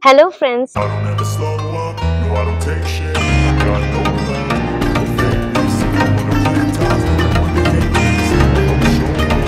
Hello, friends. I don't ever slow up, no I don't take shit. I got no love for fakeness. If you wanna play tough, wanna hate this, don't show up.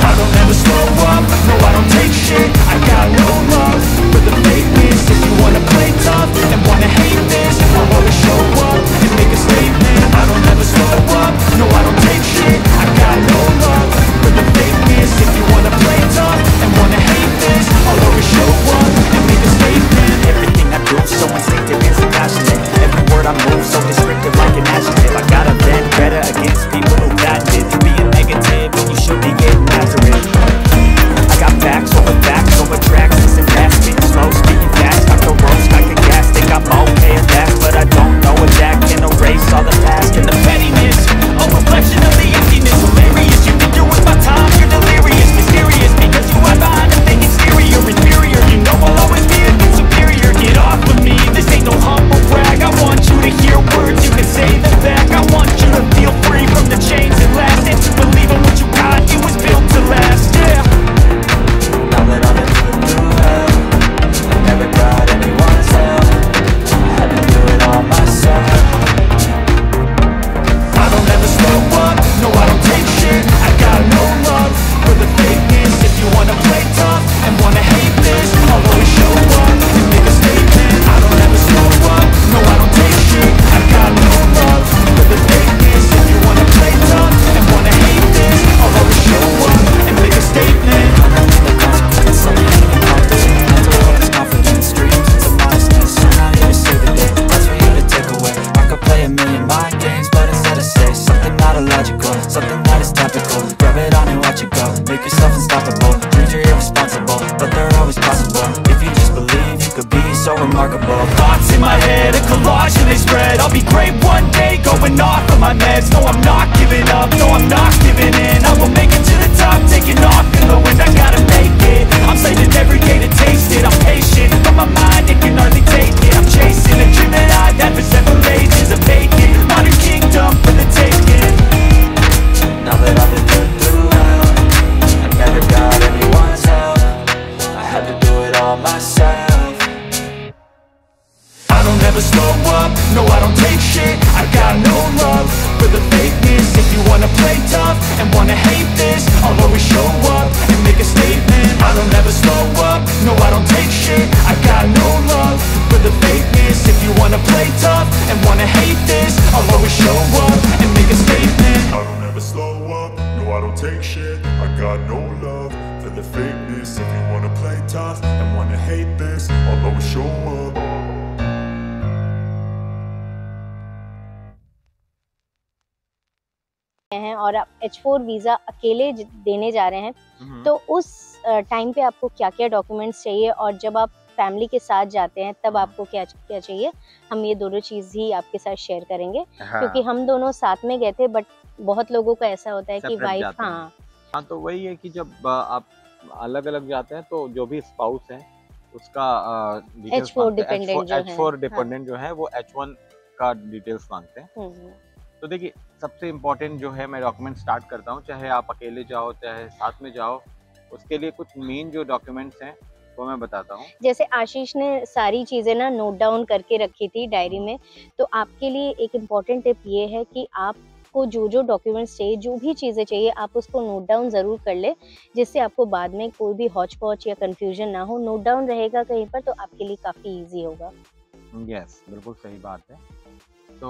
I don't ever slow up, no I don't take shit. I got no love for the fakeness. If you wanna play tough and wanna hate this, I'll always show up and make a statement. I don't ever slow up, no I don't take shit. I got no love for the fakeness. If you wanna play tough and wanna hate this, I'll always show up and make a statement. Everything I do so instinctive and so passionate. Every word I move so descriptive like an adjective. I got a vendetta against people who patented being negative, and you should be getting after it. I got facts over tracks, listen past it. Slow speaking fast, got the ropes, got the gas. Think I'm okay at that, but I don't know if that can erase all the past and the pettiness. A reflection of the emptiness, hilarious. You think you're worth my time, you're delirious, mysterious, because you hide behind a thing exterior, inferior. You know I'll always be a bit superior. Get off of me, this ain't no humble brag. I want you to hear words, you can say them back. I want you to feel free from the chains that last, and to believe in what you got, it was built to last, yeah. Now that I've been through hell, I never got anyone's help. I had to do it all myself. I don't ever slow up, no I don't take shit. I got no love for the fakeness. If you wanna play tough and wanna hate this, I'll always show up and make a statement. I don't ever slow up, no I don't take shit. I got no love for the fakeness. If you wanna play tough and wanna hate this, I'll always show up and make a statement. The consequence of being incompetent. Mental illness, confidence, dreams, it's a modestness. I'm not here to save the day, that's for you to take away. I could play a million mind games, but instead I say something not illogical, something that is topical. Rub it on and watch it go, make yourself unstoppable. Dreams are irresponsible, but they're always possible. If you just believe, you could be so remarkable. Thoughts in my head, a collage and they spread. I'll be great one day, going off of my meds. No, I'm not giving up, no, I'm not giving in. I will make it to the top, taking off in the wind. I gotta make it, I'm saving every day to taste it. I'm patient, but my mind, it can hardly take it. I'm chasing a dream that I've had for several ages. A vacant, modern kingdom for the taking. Now that I've been through hell, I never got anyone's help. I had to do it all myself. I don't ever slow up, no I don't take shit. I got no love for the fakeness. If you wanna play tough and wanna hate this, I'll always show up and make a statement. I don't ever slow up, no I don't take shit. I got no love for the fakeness. If you wanna play tough and wanna hate this, I'll always show up and make a statement. I don't ever slow up, no I don't take shit. I got no love for the fakeness. If you wanna play tough and wanna hate this, I'll always show up. हैं और आप H4 visa अकेले देने जा रहे हैं, तो उस टाइम पे आपको क्या-क्या डॉक्यूमेंट्स चाहिए, और जब आप फैमिली के साथ जाते हैं तब आपको क्या-क्या चाहिए, हम ये दोनों चीज़ ही आपके साथ शेयर करेंगे। हाँ। क्योंकि हम दोनों साथ में गए थे, बट बहुत लोगों का ऐसा होता है कि सेपरेट वाइफ, जाते हैं। हाँ, हाँ, तो वही है कि जब आप अलग-अलग जाते हैं तो जो भी स्पाउस है उसका डिटेल्स H4 मांगते हैं। डिपेंडेंट जो है, H4 हाँ। डिपेंडेंट जो है वो H1 का डिटेल्स मांगते हैं। तो देखिए सबसे इम्पोर्टेंट जो है, मैं डॉक्यूमेंट स्टार्ट करता हूँ, चाहे आप अकेले जाओ चाहे साथ में जाओ, उसके लिए कुछ मेन जो डॉक्यूमेंट्स हैं वो मैं बताता हूँ। जैसे आशीष ने सारी चीज़ें ना नोट डाउन करके रखी थी डायरी में, तो आपके लिए एक इम्पॉर्टेंट टिप ये है कि आपको जो डॉक्यूमेंट्स चाहिए, जो भी चीज़ें चाहिए, आप उसको नोट डाउन ज़रूर कर ले, जिससे आपको बाद में कोई भी हौच पौच या कन्फ्यूजन ना हो। नोट डाउन रहेगा कहीं पर तो आपके लिए काफ़ी ईजी होगा। यस, बिल्कुल सही बात है। तो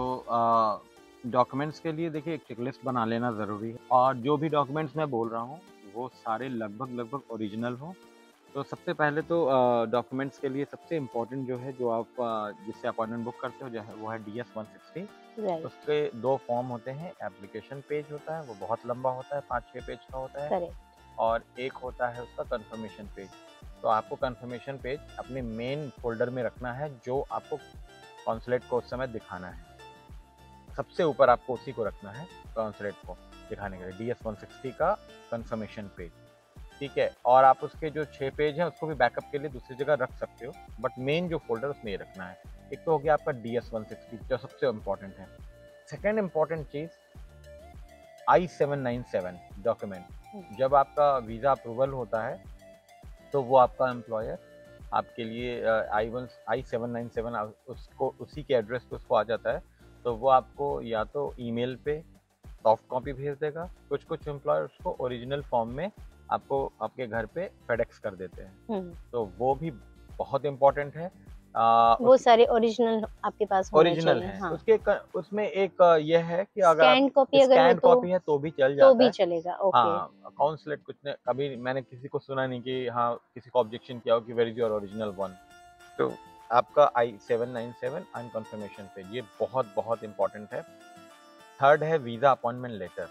डॉक्यूमेंट्स के लिए देखिए एक चेकलिस्ट बना लेना ज़रूरी है, और जो भी डॉक्यूमेंट्स मैं बोल रहा हूँ वो सारे लगभग ओरिजिनल हो। तो सबसे पहले तो डॉक्यूमेंट्स के लिए सबसे इम्पोर्टेंट जो है, जो आप जिससे अपॉइंटमेंट बुक करते हो, जो है वो है DS 160। राइट, उसके 2 फॉर्म होते हैं। एप्लीकेशन पेज होता है, वो बहुत लंबा होता है, 5-6 पेज का होता है, करेक्ट। और एक होता है उसका कंफर्मेशन पेज। तो आपको कंफर्मेशन पेज अपने मेन फोल्डर में रखना है, जो आपको कॉन्सुलेट को उस समय दिखाना है। सबसे ऊपर आपको उसी को रखना है, कॉन्सुलेट को दिखाने के लिए, DS 160 का कंफर्मेशन पेज, ठीक है। और आप उसके जो 6 पेज हैं उसको भी बैकअप के लिए दूसरी जगह रख सकते हो, बट मेन जो फोल्डर उसमें ये रखना है। एक तो हो गया आपका DS 160 जो सबसे इम्पोर्टेंट है। सेकेंड इम्पोर्टेंट चीज़ I-797 डॉक्यूमेंट। जब आपका वीज़ा अप्रूवल होता है तो वो आपका एम्प्लॉयर आपके लिए I-797 उसको उसी के एड्रेस पे उसको आ जाता है, तो वो आपको या तो ईमेल पे सॉफ्ट कॉपी भेज देगा, कुछ एम्प्लॉयर उसको ओरिजिनल फॉर्म में आपको आपके घर पे फेडेक्स कर देते हैं, तो वो भी बहुत इम्पोर्टेंट है। वो सारे ओरिजिनल आपके पास होने ओरिजिनल चाहिए। है, हाँ। उसमें एक ये है कि अगर आप स्कैन कॉपी अगर हो स्कैन कॉपी है तो भी चल तो जाता भी है। चलेगा। ओके। हाँ, काउंसलेट कुछ ने कभी मैंने किसी को सुना नहीं कि हाँ किसी को ऑब्जेक्शन किया हो कि where is your original one. तो आपका I-797 अनकन्फर्मेशन पेज ये बहुत बहुत इम्पोर्टेंट है। थर्ड है वीज़ा अपॉइंटमेंट लेटर।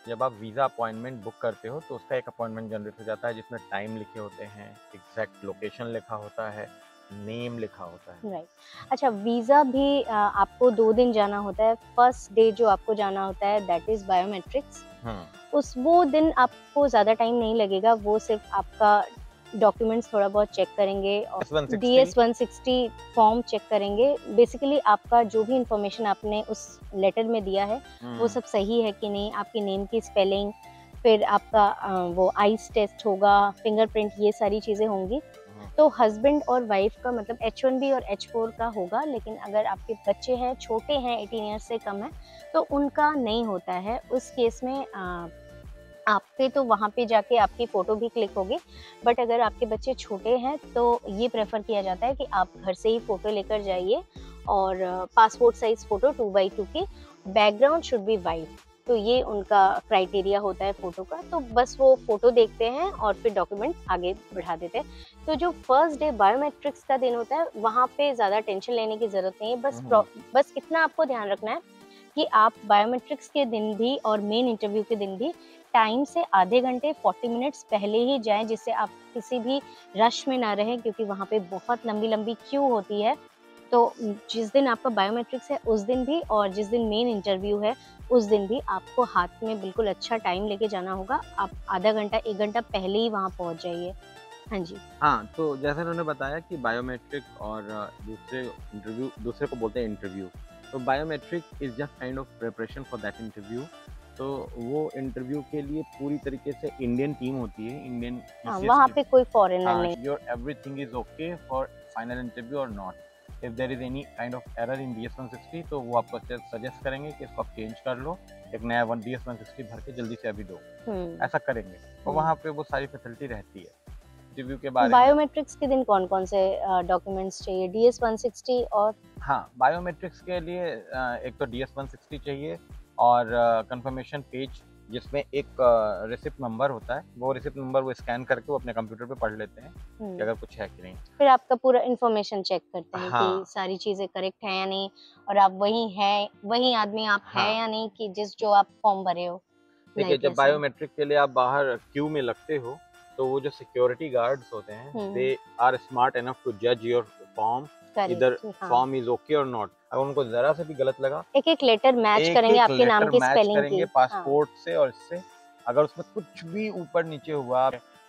जब आप वीज़ा अपॉइंटमेंट बुक करते हो तो उसका एक अपॉइंटमेंट जनरेट हो जाता है जिसमें टाइम लिखे होते हैं, एग्जैक्ट लोकेशन लिखा होता है, नेम लिखा होता है। राइट। अच्छा, वीज़ा भी आपको 2 दिन जाना होता है। फर्स्ट डे जो आपको जाना होता है दैट इज़ बायोमेट्रिक्स। वो दिन आपको ज़्यादा टाइम नहीं लगेगा, वो सिर्फ आपका डॉक्यूमेंट्स थोड़ा बहुत चेक करेंगे और DS-160 फॉर्म चेक करेंगे। बेसिकली आपका जो भी इंफॉर्मेशन आपने उस लेटर में दिया है वो सब सही है कि नहीं, आपकी नेम की स्पेलिंग, फिर आपका वो आईज टेस्ट होगा, फिंगरप्रिंट, ये सारी चीज़ें होंगी। तो हस्बैंड और वाइफ का मतलब H1B और H4 का होगा, लेकिन अगर आपके बच्चे हैं, छोटे हैं, 18 ईयर्स से कम है, तो उनका नहीं होता है। उस केस में आप पे तो वहाँ पे जाके आपकी फ़ोटो भी क्लिक होगी, बट अगर आपके बच्चे छोटे हैं तो ये प्रेफर किया जाता है कि आप घर से ही फ़ोटो लेकर जाइए और पासपोर्ट साइज़ फ़ोटो 2x2 की, बैकग्राउंड शुड बी वाइट। तो ये उनका क्राइटेरिया होता है फ़ोटो का। तो बस वो फ़ोटो देखते हैं और फिर डॉक्यूमेंट आगे बढ़ा देते हैं। तो जो फर्स्ट डे बायोमेट्रिक्स का दिन होता है वहाँ पे ज़्यादा टेंशन लेने की ज़रूरत नहीं है। बस इतना आपको ध्यान रखना है कि आप बायोमेट्रिक्स के दिन भी और मेन इंटरव्यू के दिन भी टाइम से आधे घंटे 40 मिनट्स पहले ही जाएं, जिससे आप किसी भी रश में ना रहें, क्योंकि वहाँ पे बहुत लंबी लंबी क्यू होती है। तो जिस दिन आपका बायोमेट्रिक्स है उस दिन भी और जिस दिन मेन इंटरव्यू है उस दिन भी आपको हाथ में बिल्कुल अच्छा टाइम लेके जाना होगा। आप आधा घंटा 1 घंटा पहले ही वहाँ पहुँच जाइए। हाँ जी। हाँ, तो जैसे उन्होंने बताया कि बायोमेट्रिक और दूसरे को बोलते हैं इंटरव्यू। तो biometric is just kind of preparation for that interview. तो वो इंटरव्यू के लिए पूरी तरीके से इंडियन टीम होती है, इंडियन। वहाँ पे कोई फॉरेनर नहीं। Your everything is okay for final interview और not. If there is any kind of error in DS-160 तो वो आपको सजेस्ट करेंगे कि इसको आप चेंज कर लो, एक नया DS-160 भर के जल्दी से अभी दो, ऐसा करेंगे। और वहाँ पे वो सारी फैसिलिटी रहती है। इंटरव्यू के बारे में बायोमेट्रिक्स के दिन कौन कौन से डॉक्यूमेंट्स चाहिए? DS-160 और हाँ, बायोमेट्रिक्स के लिए एक तो DS-160 चाहिए और कंफर्मेशन पेज जिसमें एक रिसिप्ट नंबर होता है। वो रिसिप्ट नंबर वो स्कैन करके वो अपने कंप्यूटर पे पढ़ लेते हैं कि अगर कुछ है कि नहीं। फिर आपका पूरा इंफॉर्मेशन चेक करते हैं हाँ। कि सारी चीजें करेक्ट हैं या नहीं, और आप वही आदमी आप हाँ। हैं या नहीं कि जो आप फॉर्म भरे हो। देखिए, जब बायोमेट्रिक के लिए आप बाहर क्यू में लगते हो तो वो जो सिक्योरिटी गार्ड्स होते हैं they are smart enough to जज योर फॉर्म, इधर फॉर्म इज ओके और नॉट। अगर उनको जरा से भी गलत लगा, एक लेटर मैच करेंगे आपके नाम की स्पेलिंग की, पासपोर्ट से और इससे। अगर उसमें कुछ भी ऊपर नीचे हुआ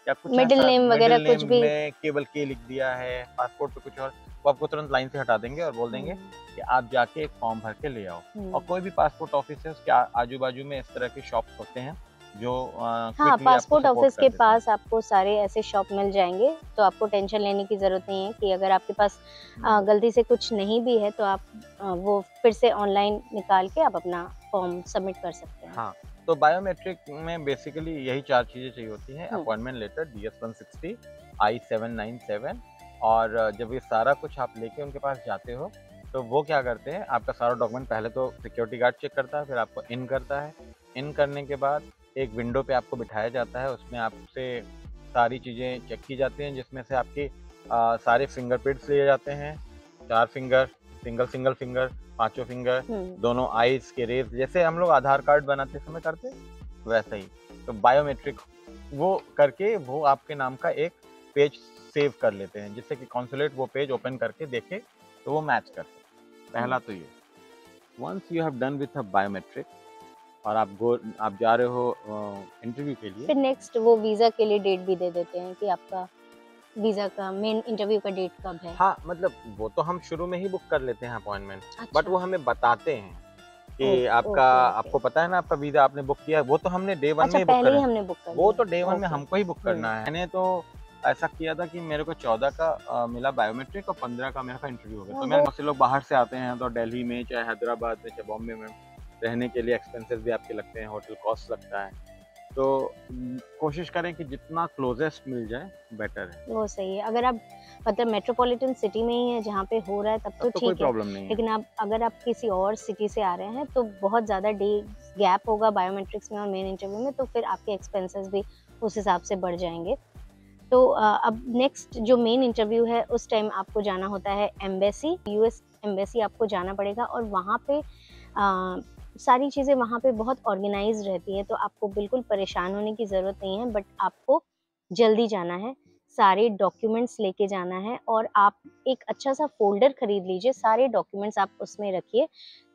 या कुछ मिडिल नेम वगैरह कुछ भी केवल के लिख दिया है, पासपोर्ट पे कुछ और, वो आपको तुरंत लाइन से हटा देंगे और बोल देंगे कि आप जाके एक फॉर्म भर के ले आओ। और कोई भी पासपोर्ट ऑफिस है उसके आजू बाजू में इस तरह के शॉप्स होते हैं जो हाँ, पासपोर्ट ऑफिस के पास आपको सारे ऐसे शॉप मिल जाएंगे। तो आपको टेंशन लेने की जरूरत नहीं है कि अगर आपके पास गलती से कुछ नहीं भी है तो आप वो फिर से ऑनलाइन निकाल के आप अपना फॉर्म सबमिट कर सकते हैं। हाँ, तो बायोमेट्रिक में बेसिकली यही 4 चीजें चाहिए होती हैं: अपॉइंटमेंट लेटर, DS-160, I-797। और जब ये सारा कुछ आप लेके उनके पास जाते हो तो वो क्या करते हैं, आपका सारा डॉक्यूमेंट पहले तो सिक्योरिटी गार्ड चेक करता है, फिर आपको इन करता है। इन करने के बाद एक विंडो पे आपको बिठाया जाता है, उसमें आपसे सारी चीज़ें चेक की जाती हैं, जिसमें से आपके सारे फिंगरप्रिंट्स लिए जाते हैं। 4 फिंगर, सिंगल फिंगर, 5 फिंगर, दोनों आईज के रेज, जैसे हम लोग आधार कार्ड बनाते समय करते वैसा ही। तो बायोमेट्रिक वो करके वो आपके नाम का एक पेज सेव कर लेते हैं, जिससे कि कॉन्सुलेट वो पेज ओपन करके देखे तो वो मैच कर सके। पहला तो ये, once you have done with a biometric और आप जा रहे हो इंटरव्यू के लिए, फिर नेक्स्ट वो वीजा के लिए डेट भी दे देते हैं कि आपका वीजा का मेन इंटरव्यू का डेट कब है। हाँ, मतलब वो तो हम शुरू में ही बुक कर लेते हैं अपॉइंटमेंट। बट वो हमें बताते हैं कि आपको पता है ना आपका वीजा आपने बुक किया, वो तो हमने डे 1 में ही बुक पहले ही हमने बुक कर वो तो डे 1 में हमको ही बुक करना है। मैंने तो ऐसा किया था कि मेरे को 14 का मिला बायोमेट्रिक और 15 का मेरा इंटरव्यू हो गया। तो ओहो। मेरे बहुत से लोग बाहर से आते हैं, तो दिल्ली में चाहे हैदराबाद में चाहे बॉम्बे में रहने के लिए एक्सपेंसेस भी आपके लगते हैं, होटल कॉस्ट लगता है। तो कोशिश करें कि जितना क्लोजेस्ट मिल जाए बेटर है। वो सही है। अगर आप मतलब मेट्रोपॉलिटन सिटी में ही है जहाँ पे हो रहा है तब तब तो कोई ठीक है, प्रॉब्लम नहीं है। लेकिन आप अगर आप किसी और सिटी से आ रहे हैं तो बहुत ज़्यादा डे गैप होगा बायोमेट्रिक्स में और मेन इंटरव्यू में, तो फिर आपके एक्सपेंसेस भी उस हिसाब से बढ़ जाएंगे। तो अब नेक्स्ट जो मेन इंटरव्यू है उस टाइम आपको जाना होता है एम्बेसी, यूएस एम्बेसी आपको जाना पड़ेगा और वहाँ पे सारी चीज़ें वहाँ पे बहुत ऑर्गेनाइज रहती हैं, तो आपको बिल्कुल परेशान होने की ज़रूरत नहीं है, बट आपको जल्दी जाना है, सारे डॉक्यूमेंट्स लेके जाना है और आप एक अच्छा सा फोल्डर खरीद लीजिए, सारे डॉक्यूमेंट्स आप उसमें रखिए।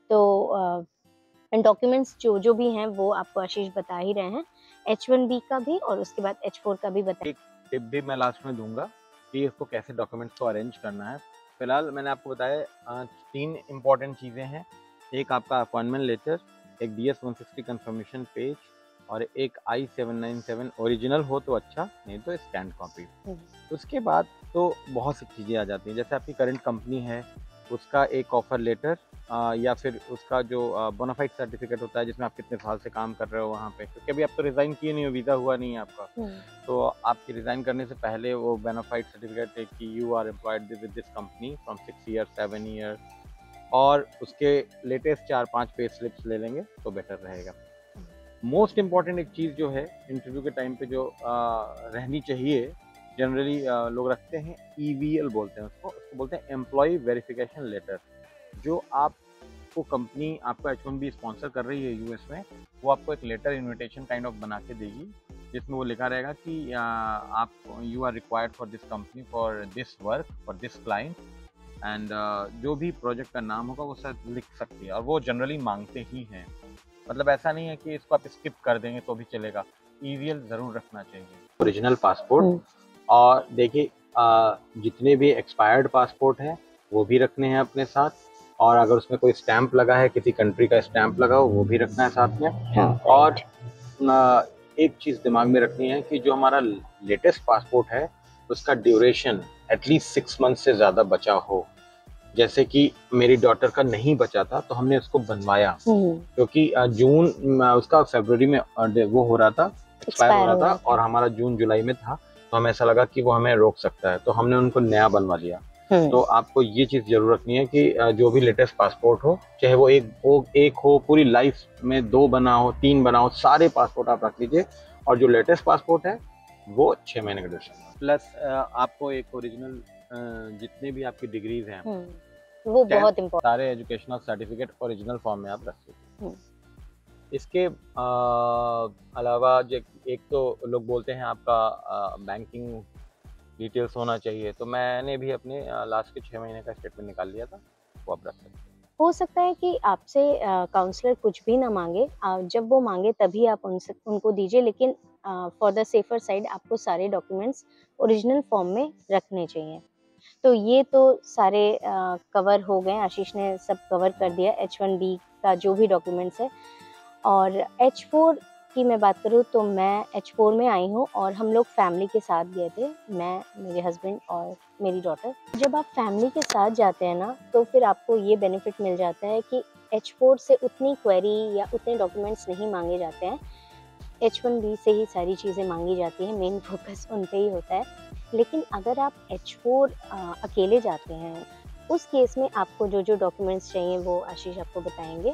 तो डॉक्यूमेंट्स जो जो भी हैं वो आपको आशीष बता ही रहे हैं, H1B का भी और उसके बाद H4 का भी बता। टिप भी मैं लास्ट में दूंगा कि इसको कैसे डॉक्यूमेंट्स को अरेंज करना है। फिलहाल मैंने आपको बताया 3 इम्पॉर्टेंट चीज़ें हैं। एक आपका अपॉइंटमेंट लेटर, एक DS-160 कंफर्मेशन पेज और एक I-797 ओरिजिनल हो तो अच्छा, नहीं तो स्कैन कॉपी। उसके बाद तो बहुत सी चीज़ें आ जाती हैं, जैसे आपकी करंट कंपनी है उसका एक ऑफर लेटर या फिर उसका जो बोनाफाइड सर्टिफिकेट होता है जिसमें आप कितने साल से काम कर रहे हो वहाँ पे, क्योंकि अभी आप तो रिज़ाइन किए नहीं हो, वीज़ा हुआ नहीं है आपका, तो आपकी रिज़ाइन करने से पहले वो बोनाफाइड सर्टिफिकेट कि you are employed with this company from 6 years 7 years, और उसके लेटेस्ट 4-5 पे स्लिप्स ले लेंगे तो बेटर रहेगा। मोस्ट इम्पॉर्टेंट एक चीज़ जो है इंटरव्यू के टाइम पे जो रहनी चाहिए, जनरली लोग रखते हैं EVL बोलते हैं उसको बोलते हैं एम्प्लॉय वेरिफिकेशन लेटर। जो आपको कंपनी आपका H1B स्पॉन्सर कर रही है यूएस में, वो आपको एक लेटर इनविटेशन काइंड ऑफ बना के देगी जिसमें वो लिखा रहेगा कि आप you are required for this company for this work for this client and जो भी प्रोजेक्ट का नाम होगा वो सब लिख सकती है, और वो जनरली मांगते ही हैं। मतलब ऐसा नहीं है कि इसको आप स्किप कर देंगे तो भी चलेगा, EVL ज़रूर रखना चाहिए। ओरिजिनल पासपोर्ट, और देखिए जितने भी एक्सपायर्ड पासपोर्ट हैं वो भी रखने हैं अपने साथ, और अगर उसमें कोई स्टैंप लगा है, किसी कंट्री का स्टैंप लगा हो, वो भी रखना है साथ में। और एक चीज़ दिमाग में रखनी है कि जो हमारा लेटेस्ट पासपोर्ट है उसका ड्यूरेशन एटलीस्ट 6 मंथ से ज़्यादा बचा हो। जैसे कि मेरी डॉटर का नहीं बचा था तो हमने उसको बनवाया, क्योंकि जून उसका फरवरी में वो हो रहा था, एक्सपायर हो रहा था, और हमारा जून जुलाई में था, तो हमें ऐसा लगा कि वो हमें रोक सकता है, तो हमने उनको नया बनवा लिया। तो आपको ये चीज़ जरूर रखनी है कि जो भी लेटेस्ट पासपोर्ट हो, चाहे वो एक हो, पूरी लाइफ में 2 बना हो, 3 बना हो, सारे पासपोर्ट आप रख लीजिए, और जो लेटेस्ट पासपोर्ट है वो 6 महीने का ड्यूरेशन। प्लस आपको एक ओरिजिनल जितने भी आपकी डिग्रीज हैं वो बहुत इम्पोर्टेंट, सारे एजुकेशनल सर्टिफिकेट ओरिजिनल फॉर्म में आप रख सकते हैं। इसके अलावा एक तो लोग बोलते हैं आपका बैंकिंग डिटेल्स होना चाहिए, तो मैंने भी अपने लास्ट के 6 महीने का स्टेटमेंट निकाल लिया था, वो आप रख सकते हैं। हो सकता है कि आपसे काउंसलर कुछ भी ना मांगे, जब वो मांगे तभी आप उनको दीजिए, लेकिन फॉर द सेफर साइड आपको सारे डॉक्यूमेंट्स ओरिजिनल फॉर्म में रखने चाहिए। तो ये तो सारे कवर हो गए, आशीष ने सब कवर कर दिया H1B का जो भी डॉक्यूमेंट्स है। और H4 की मैं बात करूँ तो मैं H4 में आई हूँ और हम लोग फैमिली के साथ गए थे, मैं, मेरे हस्बैंड और मेरी डॉटर। जब आप फैमिली के साथ जाते हैं ना तो फिर आपको ये बेनिफिट मिल जाता है कि H4 से उतनी क्वेरी या उतने डॉक्यूमेंट्स नहीं मांगे जाते हैं, H1B से ही सारी चीज़ें मांगी जाती हैं, मेन फोकस उन पे ही होता है। लेकिन अगर आप H4 अकेले जाते हैं, उस केस में आपको जो जो डॉक्यूमेंट्स चाहिए वो आशीष आपको बताएंगे।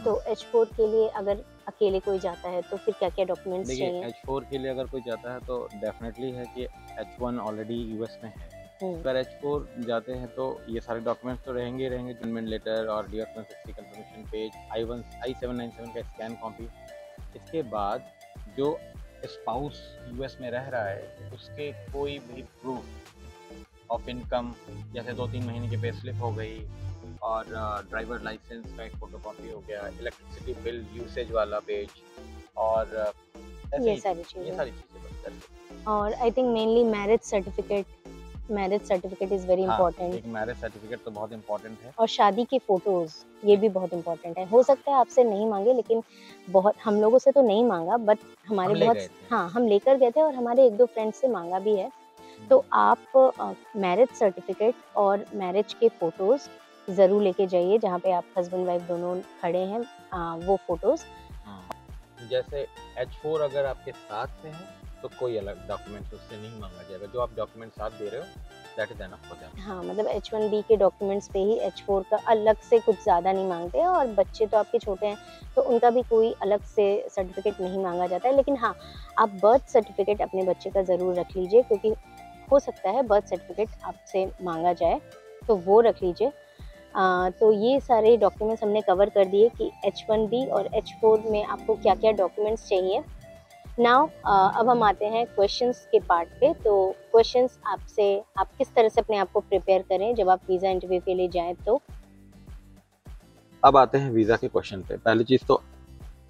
तो H4 के लिए अगर अकेले कोई जाता है तो फिर क्या क्या डॉक्यूमेंट्स चाहिए? H4 के लिए अगर कोई जाता है तो डेफिनेटली है कि H1 ऑलरेडी यूएस में है। अगर H4 जाते हैं तो ये सारे डॉक्यूमेंट्स तो रहेंगे जजमेंट लेटर और DS-160 कंफर्मेशन पेज, I-797 का स्कैन कॉपी। इसके बाद जो स्पाउस यूएस में रह रहा है उसके कोई भी प्रूफ ऑफ इनकम, जैसे 2-3 महीने की पे स्लिप हो गई, और ड्राइवर लाइसेंस का एक फोटोकॉपी हो गया, इलेक्ट्रिसिटी बिल यूसेज वाला पेज, और ये सारी चीज़ें बस। और I think mainly marriage certificate marriage certificate is very हाँ, इंपॉर्टेंट। एक मैरिज सर्टिफिकेट तो बहुत इंपॉर्टेंट है। और शादी के फोटोज ये भी बहुत इंपॉर्टेंट है। हो सकता है आपसे नहीं मांगे, लेकिन बहुत हम लोगों से तो नहीं मांगा, बट हमारे हम ले बहुत गए थे। हाँ हम लेकर गए थे और हमारे 1-2 फ्रेंड्स से मांगा भी है। तो आप मैरिज सर्टिफिकेट और मैरिज के फोटोज जरूर लेके जाइए, जहाँ पे आप हस्बैंड वाइफ दोनों खड़े हैं, वो फोटोज। जैसे H4 अगर आपके साथ में है तो कोई अलग डॉक्यूमेंट्स उससे नहीं मांगा जाएगा। जो आप डॉक्यूमेंट साथ दे रहे हो that is enough for them. हाँ, मतलब H1B के डॉक्यूमेंट्स पे ही H4 का अलग से कुछ ज़्यादा नहीं मांगते हैं, और बच्चे तो आपके छोटे हैं तो उनका भी कोई अलग से सर्टिफिकेट नहीं मांगा जाता है। लेकिन हाँ, आप बर्थ सर्टिफिकेट अपने बच्चे का ज़रूर रख लीजिए, क्योंकि हो सकता है बर्थ सर्टिफिकेट आपसे मांगा जाए, तो वो रख लीजिए। तो ये सारे डॉक्यूमेंट्स हमने कवर कर दिए कि H1B और H4 में आपको क्या क्या डॉक्यूमेंट्स चाहिए। नाउ अब हम आते हैं क्वेश्चंस के पार्ट पे। तो क्वेश्चंस आपसे, आप किस तरह से अपने आप को प्रिपेयर करें जब आप वीज़ा इंटरव्यू के लिए जाएं। तो अब आते हैं वीज़ा के क्वेश्चन पे। पहली चीज़ तो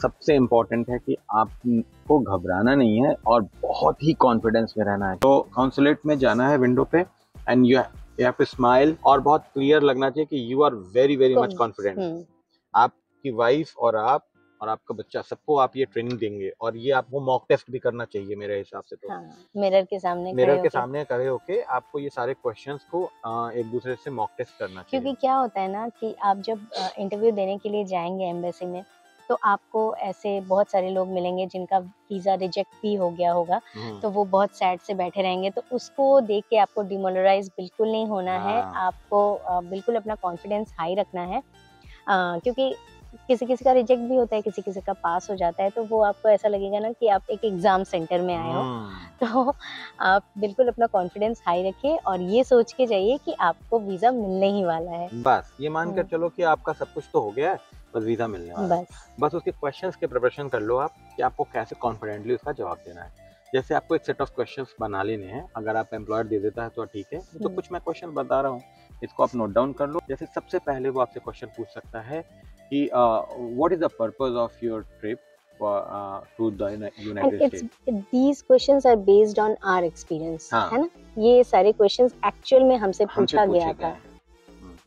सबसे इम्पोर्टेंट है कि आपको घबराना नहीं है और बहुत ही कॉन्फिडेंस में रहना है। तो कॉन्सुलेट में जाना है विंडो पे and you have to smile, और बहुत क्लियर लगना चाहिए कि you are very very much confident. आपकी वाइफ और आप और आपका बच्चा सबको आप ये ट्रेनिंग देंगे, और ये आपको मॉक टेस्ट भी करना चाहिए मेरे हिसाब से। तो हाँ, मिरर के सामने खड़े होके आपको ये सारे क्वेश्चंस को एक दूसरे से मॉक टेस्ट करना चाहिए। क्योंकि क्या होता है ना कि आप जब इंटरव्यू देने के लिए जाएंगे एम्बेसी में, तो आपको ऐसे बहुत सारे लोग मिलेंगे जिनका वीज़ा रिजेक्ट भी हो गया होगा, तो वो बहुत सैड से बैठे रहेंगे। तो उसको देख के आपको डिमोरलाइज बिल्कुल नहीं होना है। आपको बिल्कुल अपना कॉन्फिडेंस हाई रखना है, क्योंकि किसी किसी का रिजेक्ट भी होता है, किसी किसी का पास हो जाता है, तो वो आपको ऐसा लगेगा ना कि आप एक एग्जाम सेंटर में आए हो। तो आप बिल्कुल अपना कॉन्फिडेंस हाई रखिए और ये सोच के जाइए कि आपको वीज़ा मिलने ही वाला है। बस ये मानकर चलो कि आपका सब कुछ तो हो गया है, बस वीज़ा मिलने वाला है। बस उसके क्वेश्चंस के प्रिपरेशन कर लो आप कि आपको कैसे कॉन्फिडेंटली उसका जवाब देना है। जैसे आपको एक सेट ऑफ क्वेश्चंस बना लेने हैं, अगर आप एम्प्लॉयर दे देता है तो ठीक है, तो कुछ मैं क्वेश्चन बता रहा हूँ, इसको आप नोट डाउन कर लो। जैसे सबसे पहले वो आपसे क्वेश्चन पूछ सकता है कि what is the purpose of your trip to the United States. These questions are based on our experience, है ना? ये सारे क्वेश्चंस एक्चुअल में हमसे पूछा गया था।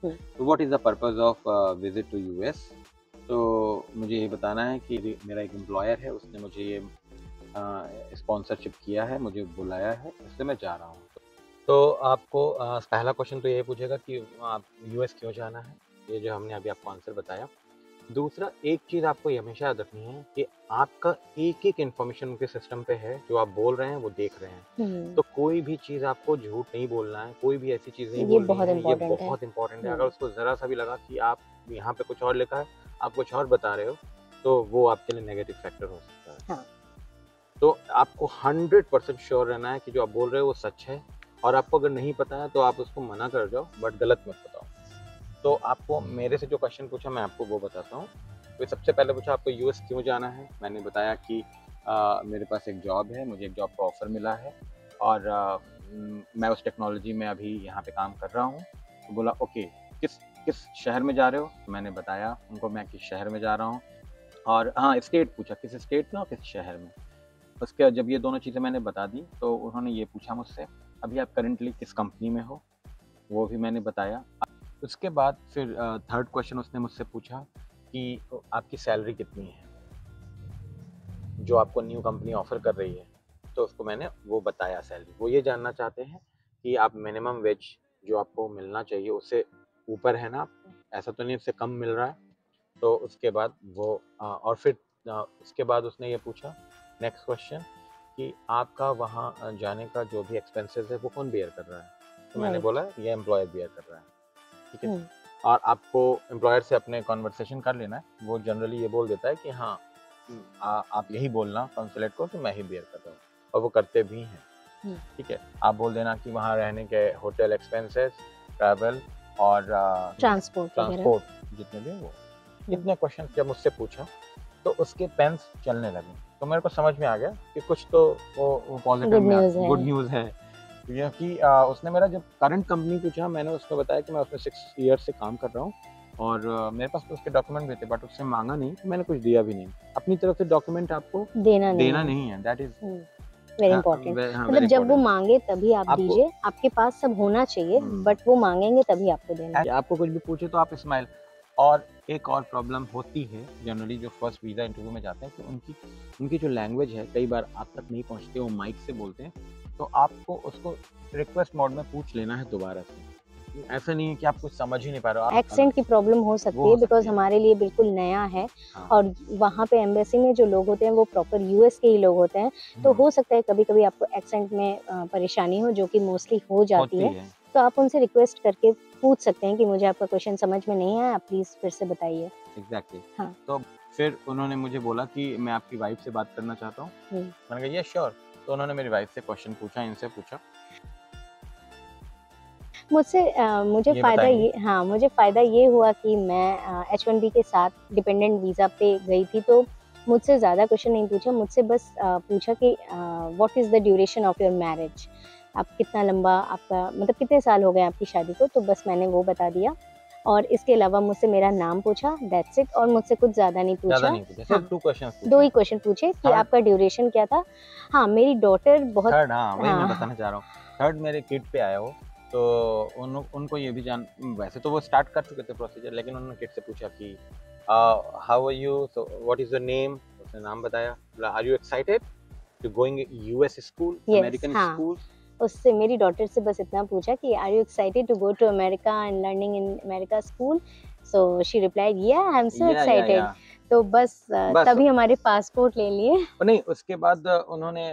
तो what is the purpose of visit to US. तो मुझे ये बताना है कि मेरा एक एम्प्लॉयर है, उसने मुझे ये स्पॉन्सरशिप किया है, मुझे बुलाया है, इसलिए मैं जा रहा हूँ। तो आपको पहला क्वेश्चन तो ये पूछेगा कि आप यूएस क्यों जाना है, ये जो हमने अभी आपको आंसर बताया। दूसरा, एक चीज़ आपको ये हमेशा याद रखनी है कि आपका एक एक इन्फॉर्मेशन उनके सिस्टम पे है, जो आप बोल रहे हैं वो देख रहे हैं। तो कोई भी चीज़ आपको झूठ नहीं बोलना है, कोई भी ऐसी चीज़ नहीं बोलनी है। ये बहुत इंपॉर्टेंट है। अगर उसको ज़रा सा भी लगा कि आप यहाँ पे कुछ और लिखा है, आप कुछ और बता रहे हो, तो वो आपके लिए नेगेटिव फैक्टर हो सकता है। तो आपको 100% श्योर रहना है कि जो आप बोल रहे हो वो सच है, और आपको अगर नहीं पता है तो आप उसको मना कर जाओ, बट गलत मत बताओ। तो आपको मेरे से जो क्वेश्चन पूछा मैं आपको वो बताता हूँ। तो सबसे पहले पूछा आपको यूएस क्यों जाना है। मैंने बताया कि मेरे पास एक जॉब है, मुझे एक जॉब का ऑफ़र मिला है, और मैं उस टेक्नोलॉजी में अभी यहाँ पे काम कर रहा हूँ। तो बोला ओके, किस शहर में जा रहे हो। मैंने बताया उनको मैं किस शहर में जा रहा हूँ, और हाँ स्टेट पूछा, किस स्टेट में और किस शहर में। उसके बाद जब ये दोनों चीज़ें मैंने बता दी तो उन्होंने ये पूछा मुझसे अभी आप करेंटली किस कंपनी में हो, वो भी मैंने बताया। उसके बाद फिर थर्ड क्वेश्चन उसने मुझसे पूछा कि आपकी सैलरी कितनी है जो आपको न्यू कंपनी ऑफ़र कर रही है। तो उसको मैंने वो बताया सैलरी। वो ये जानना चाहते हैं कि आप मिनिमम वेज जो आपको मिलना चाहिए उससे ऊपर है ना, ऐसा तो नहीं उससे कम मिल रहा है। तो उसके बाद वो और फिर उसके बाद उसने ये पूछा नेक्स्ट क्वेश्चन कि आपका वहाँ जाने का जो भी एक्सपेंसेस है वो कौन बेयर कर रहा है। तो मैंने बोला ये एम्प्लॉयर बेयर कर रहा है, ठीक है। और आपको एम्प्लॉयर से अपने कॉन्वर्सेशन कर लेना है, वो जनरली ये बोल देता है कि हाँ आप यही बोलना कॉन्सुलेट को कि मैं ही बेयर कर रहा हूँ, और वो करते भी हैं, ठीक है। आप बोल देना कि वहाँ रहने के होटल एक्सपेंसेस, ट्रैवल और ट्रांसपोर्ट जितने भी वो। इतने क्वेश्चन जब मुझसे पूछा तो उसके पेन्स चलने लगे, तो मेरे को समझ में आ गया कि कुछ तो वो पॉजिटिव गुड न्यूज़ है। क्योंकि उसने मेरा जब करंट कंपनी पूछा, मैंने उसको बताया कि मैं उसमें 6 ईयर से काम कर रहा हूँ, और मेरे पास तो उसके डॉक्यूमेंट भी थे, बट उससे मांगा नहीं, तो मैंने कुछ दिया भी नहीं। अपनी तरफ से डॉक्यूमेंट आपको देना नहीं है, दैट इज वेरी इंपॉर्टेंट। हाँ, मतलब very जब वो important। मांगे तभी आप आपको- दीजिए, आपके पास सब होना चाहिए, बट वो मांगेंगे तभी आपको देना है। आपको कुछ भी पूछे तो आप स्माइल। और एक और प्रॉब्लम होती है जनरली जो फर्स्ट वीज़ा इंटरव्यू में जाते हैं कि उनकी जो लैंग्वेज है कई बार आप तक नहीं पहुंचते, वो माइक से बोलते हैं, तो आपको उसको रिक्वेस्ट मोड में पूछ लेना है दोबारा से। ऐसा नहीं है कि आप कुछ समझ ही नहीं पा रहे हो। एक्सेंट की प्रॉब्लम हो सकती हो है सकती बिकॉज है। हमारे लिए बिल्कुल नया है। हाँ। और वहाँ पे एम्बेसी में जो लोग होते हैं वो प्रॉपर यूएस के ही लोग होते हैं, तो हो सकता है कभी कभी आपको एक्सेंट में परेशानी हो, जो कि मोस्टली हो जाती है। तो आप उनसे रिक्वेस्ट करके पूछ सकते हैं कि मुझे आपका क्वेश्चन समझ में नहीं आया, आप प्लीज़ फिर से बताइए। एग्जैक्टली। हाँ। तो फिर उन्होंने मुझे बोला कि मैं आपकी वाइफ से बात करना चाहता हूँ। मैंने कहा यस श्योर। तो उन्होंने मेरी वाइफ से क्वेश्चन पूछा, इनसे पूछा। मुझे ये फ़ायदा बताएंगे? ये हाँ, मुझे फ़ायदा ये हुआ कि मैं H1B के साथ डिपेंडेंट वीज़ा पे गई थी, तो मुझसे ज़्यादा क्वेश्चन नहीं पूछा, मुझसे बस पूछा कि what is the duration of your marriage, आप कितना लंबा आपका मतलब कितने साल हो गए आपकी शादी को, तो बस मैंने वो बता दिया। और इसके अलावा मुझसे मेरा नाम पूछा, दैट्स इट, और मुझसे कुछ ज़्यादा नहीं पूछा। ज़्यादा नहीं पूछा, हाँ, सिर्फ 2 क्वेश्चंस पूछे। 2 ही क्वेश्चन पूछे कि Third? आपका ड्यूरेशन क्या था। हाँ, मेरी डॉटर बहुत थर्ड, हाँ वही मैं हाँ। बताना चाह रहा हूँ। थर्ड मेरे किड पे आया वो, तो उनको ये भी वैसे तो वो स्टार्ट कर चुके थे प्रोसीजर, लेकिन उन्होंने किड से पूछा कि how are you, so what is your name. उसने नाम बताया। बोला are you excited to going US school, American हाँ। स्कूल। उससे मेरी डॉटर से बस इतना पूछा कि are you excited to go to America and learning in America school, so she replied yeah I am so excited. तो बस तभी हमारे पासपोर्ट ले लिए। नहीं, उसके बाद उन्होंने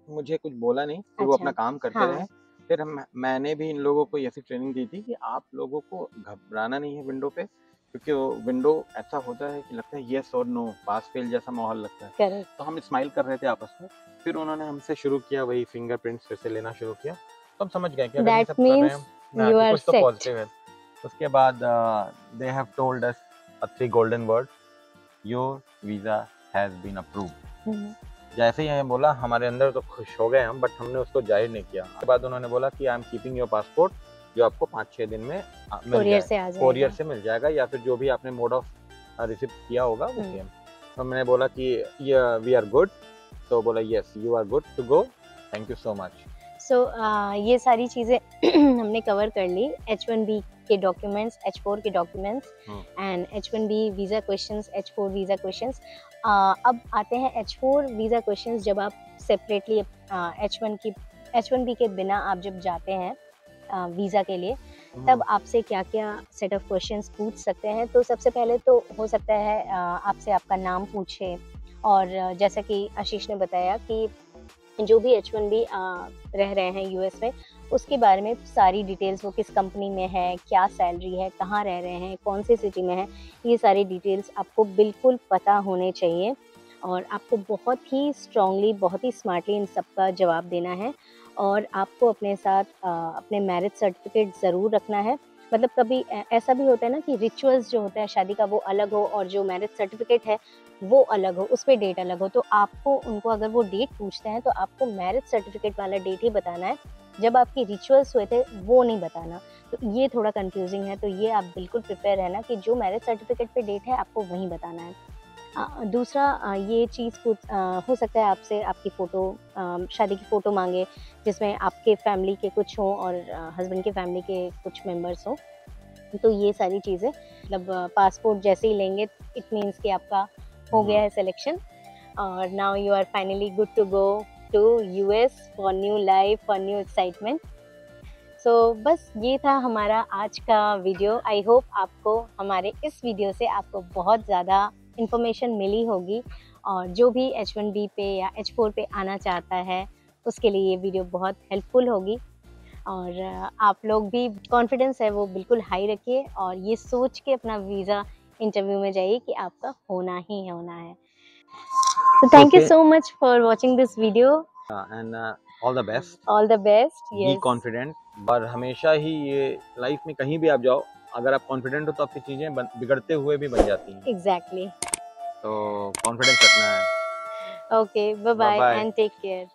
मुझे कुछ बोला नहीं, फिर वो अच्छा। अपना काम करते हाँ। रहे। फिर मैंने भी इन लोगों को ऐसी ट्रेनिंग दी थी कि आप लोगों को घबराना नहीं है विंडो पे, क्योंकि वो विंडो ऐसा होता है कि लगता है यस और नो, पास फेल जैसा माहौल लगता है। करेक्ट। तो हम स्माइल कर रहे थे आपस में। फिर उन्होंने हमसे शुरू किया वही फिंगरप्रिंट्स फिर से लेना शुरू किया, तो हम समझ गए कि अगर ये That सब कर रहे means हैं you कि are कुछ तो set. पॉजिटिव है। उसके बाद they have told us 3 golden word, your visa has been approved. जैसे ही हमें बोला हमारे अंदर तो खुश हो गए हम, बट हमने उसको जाहिर नहीं किया। उसके बाद उन्होंने बोला कि I am keeping your passport, जो आपको 5-6 दिन में कोरियर से आ जाएगा। कोरियर से मिल जाएगा, या फिर जो भी आपने मोड ऑफ रिसीव किया होगा वो सेम। तो मैंने बोला कि वी आर गुड। तो बोला yes you are good to go, thank you so much. So ये सारी चीज़ें हमने कवर कर ली, H1B के डॉक्यूमेंट्स, H4 के documents and H1B visa questions, H4 visa questions. अब आते हैं H4 वीज़ा क्वेश्चंस। जब आप सेपरेटली H1B के बिना आप जब जाते हैं वीज़ा के लिए, तब आपसे क्या क्या सेट ऑफ क्वेश्चंस पूछ सकते हैं। तो सबसे पहले तो हो सकता है आपसे आपका नाम पूछे, और जैसा कि आशीष ने बताया कि जो भी H1B रह रहे हैं यूएस में, उसके बारे में सारी डिटेल्स, वो किस कंपनी में है, क्या सैलरी है, कहाँ रह रहे हैं, कौन सी सिटी में है, ये सारी डिटेल्स आपको बिल्कुल पता होने चाहिए। और आपको बहुत ही स्ट्रांगली, बहुत ही स्मार्टली इन सब का जवाब देना है। और आपको अपने साथ अपने मैरिज सर्टिफिकेट ज़रूर रखना है। मतलब कभी ऐसा भी होता है ना कि रिचुअल्स जो होता है शादी का वो अलग हो, और जो मैरिज सर्टिफिकेट है वो अलग हो, उस पर डेट अलग हो। तो आपको उनको अगर वो डेट पूछते हैं तो आपको मैरिज सर्टिफिकेट वाला डेट ही बताना है, जब आपके रिचुअल्स हुए थे वो नहीं बताना। तो ये थोड़ा कंफ्यूजिंग है, तो ये आप बिल्कुल प्रिपेयर रहना कि जो मैरिज सर्टिफिकेट पे डेट है आपको वहीं बताना है। दूसरा ये चीज़ हो सकता है आपसे आपकी फ़ोटो, शादी की फ़ोटो मांगे, जिसमें आपके फैमिली के कुछ हों और हस्बैंड के फैमिली के कुछ मेंबर्स हों। तो ये सारी चीज़ें, मतलब पासपोर्ट जैसे ही लेंगे इट मीन्स कि आपका हो गया है सिलेक्शन, और now you are finally good to go to US for new life, for new excitement. So बस ये था हमारा आज का वीडियो। आई होप आपको हमारे इस वीडियो से आपको बहुत ज़्यादा इन्फॉर्मेशन मिली होगी, और जो भी H1B पे या H4 पे आना चाहता है उसके लिए ये वीडियो बहुत हेल्पफुल होगी। और आप लोग भी कॉन्फिडेंस है वो बिल्कुल हाई रखिए, और ये सोच के अपना वीज़ा इंटरव्यू में जाइए कि आपका होना ही होना है। तो thank you so much for watching this video and all the best. All the best. Be confident. और हमेशा ही ये लाइफ में कहीं भी आप जाओ, अगर आप कॉन्फिडेंट हो तो आपकी चीज़ें बिगड़ते हुए भी बन जाती हैं। एग्जैक्टली। तो कॉन्फिडेंस रखना है। Okay, bye bye Bye-bye. And take care.